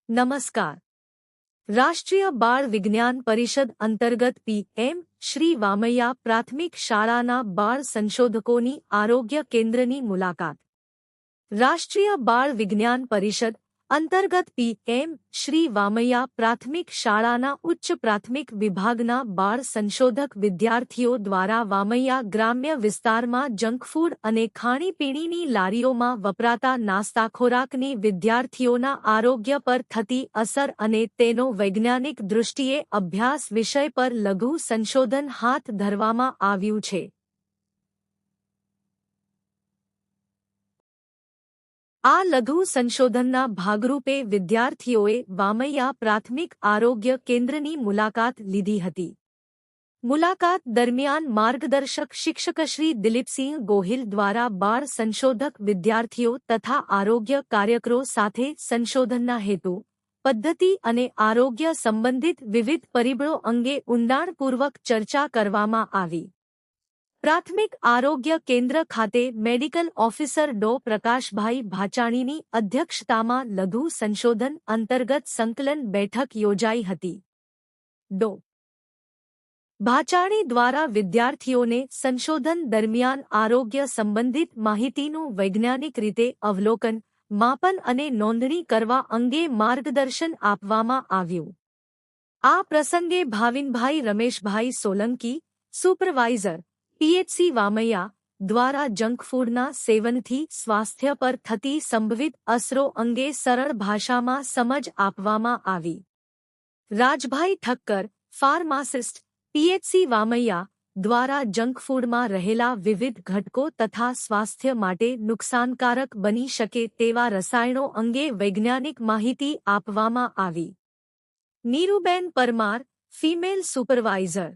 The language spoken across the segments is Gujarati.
નમસ્કાર. રાષ્ટ્રીય બાળ વિજ્ઞાન પરિષદ અંતર્ગત પીએમ શ્રી વામૈયા પ્રાથમિક શાળાના બાળ સંશોધકોની આરોગ્ય કેન્દ્રની મુલાકાત. રાષ્ટ્રીય બાળ વિજ્ઞાન પરિષદ અંતર્ગત પીએમ શ્રી વામૈયા પ્રાથમિક શાળાના ઉચ્ચ પ્રાથમિક વિભાગના બાળ સંશોધક વિદ્યાર્થીઓ દ્વારા વામૈયા ગ્રામ્ય વિસ્તારમાં જંકફૂડ અને ખાણીપીણીની લારીઓમાં વપરાતા નાસ્તા ખોરાકની વિદ્યાર્થીઓના આરોગ્ય પર થતી અસર અને તેનો વૈજ્ઞાનિક દૃષ્ટિએ અભ્યાસ વિષય પર લઘુ સંશોધન હાથ ધરવામાં આવ્યું છે. આ લઘુ સંશોધનના ભાગરૂપે વિદ્યાર્થીઓએ વામૈયા પ્રાથમિક આરોગ્ય કેન્દ્રની મુલાકાત લીધી હતી. મુલાકાત દરમિયાન માર્ગદર્શક શિક્ષક શ્રી દિલીપસિંહ ગોહિલ દ્વારા બાળ સંશોધક વિદ્યાર્થીઓ તથા આરોગ્ય કાર્યકરો સાથે સંશોધનના હેતુ, પદ્ધતિ અને આરોગ્ય સંબંધિત વિવિધ પરિબળો અંગે ઊંડાણપૂર્વક ચર્ચા કરવામાં આવી. પ્રાથમિક આરોગ્ય કેન્દ્ર ખાતે મેડિકલ ઓફિસર ડો. પ્રકાશભાઈ ભાચાણીની અધ્યક્ષતામાં લઘુ સંશોધન અંતર્ગત સંકલન બેઠક યોજાઈ હતી. ડો. ભાચાણી દ્વારા વિદ્યાર્થીઓને સંશોધન દરમિયાન આરોગ્ય સંબંધિત માહિતીનું વૈજ્ઞાનિક રીતે અવલોકન, માપન અને નોંધણી કરવા અંગે માર્ગદર્શન આપવામાં આવ્યું. આ પ્રસંગે ભાવિનભાઈ રમેશભાઈ સોલંકી, સુપરવાઇઝર, પીએચસી વામૈયા, દ્વારા જંકફૂડના સેવનથી સ્વાસ્થ્ય પર થતી સંભવિત અસરો અંગે સરળ ભાષામાં સમજ આપવામાં આવી. રાજભાઈ ઠક્કર, ફાર્માસિસ્ટ, પીએચસી વામૈયા, દ્વારા જંકફૂડમાં રહેલા વિવિધ ઘટકો તથા સ્વાસ્થ્ય માટે નુકસાનકારક બની શકે તેવા રસાયણો અંગે વૈજ્ઞાનિક માહિતી આપવામાં આવી. નીરુબેન પરમાર, ફિમેલ સુપરવાઇઝર,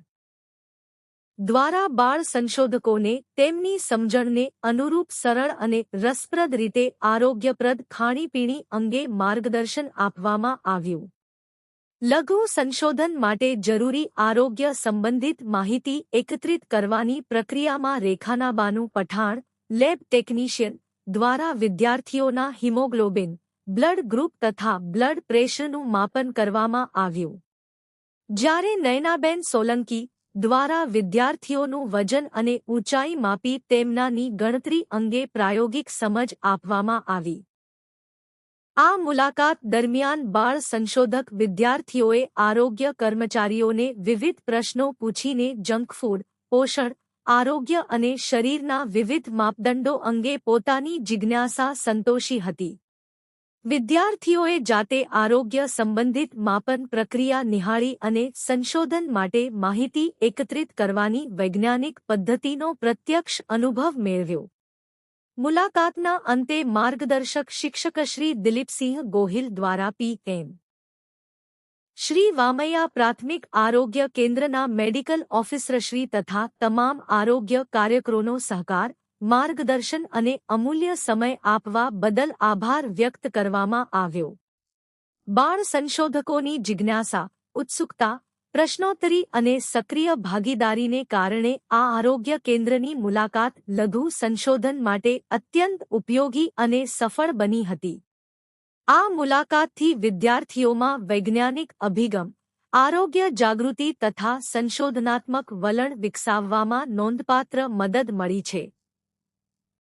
દ્વારા બાળ સંશોધકોને તેમની સમજણને અનુરૂપ સરળ અને રસપ્રદ રીતે આરોગ્યપ્રદ ખાણીપીણી અંગે માર્ગદર્શન આપવામાં આવ્યું. લઘુ સંશોધન માટે જરૂરી આરોગ્ય સંબંધિત માહિતી એકત્રિત કરવાની પ્રક્રિયામાં રેખાનાબાનું પઠાણ, લેબ ટેકનિશિયન, દ્વારા વિદ્યાર્થીઓના હિમોગ્લોબિન, બ્લડ ગ્રુપ તથા બ્લડ પ્રેશરનું માપન કરવામાં આવ્યું. જ્યારે નયનાબેન સોલંકી, દ્વારા વિદ્યાર્થીઓનું વજન અને ઊંચાઈ માપી તેમનાની ગણતરી અંગે પ્રાયોગિક સમજ આપવામાં આવી. આ મુલાકાત દરમિયાન બાળ સંશોધક વિદ્યાર્થીઓએ આરોગ્ય કર્મચારીઓને વિવિધ પ્રશ્નો પૂછીને જંકફૂડ, પોષણ, આરોગ્ય અને શરીરના વિવિધ માપદંડો અંગે પોતાની જિજ્ઞાસા સંતોષી હતી. વિદ્યાર્થીઓએ જાતે આરોગ્ય સંબંધિત માપન પ્રક્રિયા નિહાળી અને સંશોધન માટે માહિતી એકત્રિત કરવાની વૈજ્ઞાનિક પદ્ધતિનો પ્રત્યક્ષ અનુભવ મેળવ્યો. મુલાકાતના અંતે માર્ગદર્શક શિક્ષક શ્રી દિલીપસિંહ ગોહિલ દ્વારા પીએમ શ્રી વામૈયા પ્રાથમિક આરોગ્ય કેન્દ્રના મેડિકલ ઓફિસરશ્રી તથા તમામ આરોગ્ય કાર્યકરોનો સહકાર, માર્ગદર્શન અને અમૂલ્ય સમય આપવા બદલ આભાર વ્યક્ત કરવામાં આવ્યો. બાળ સંશોધકોની જિજ્ઞાસા, ઉત્સુકતા, પ્રશ્નોત્તરી અને સક્રિય ભાગીદારીને કારણે આ આરોગ્ય કેન્દ્રની મુલાકાત લઘુ સંશોધન માટે અત્યંત ઉપયોગી અને સફળ બની હતી. આ મુલાકાતથી વિદ્યાર્થીઓમાં વૈજ્ઞાનિક અભિગમ, આરોગ્ય જાગૃતિ તથા સંશોધનાત્મક વલણ વિકસાવવામાં નોંધપાત્ર મદદ મળી છે.